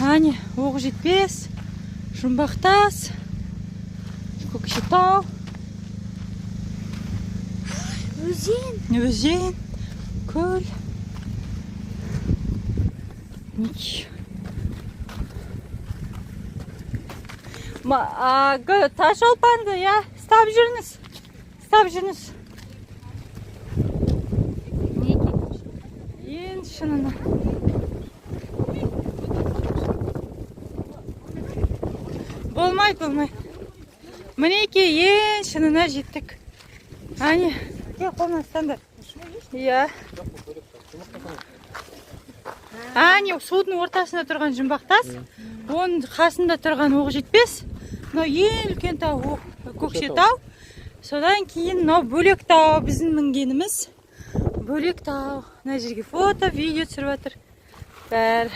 Әне, Оғы-жетпес, Ж霖БАТАС, КӨКШЕТАУ. Өзен, көл. Таш олпанды, я, стап жүріңіз. Ең шынына. Болмай. Мінеке ең шынына жеттік. Әне, қолына стандар. Иә. Әне, судың ортасында тұрған Ж霖БАТАС, оның қасында тұрған Оғы-жетпес, ең үлкен тау КӨКШЕТАУ. Содан кейін БӨЛЕКТАУ біздің мінгеніміз. БӨЛЕКТАУ. Мына жерге фото, видео түсіріп жатыр. Бәрі.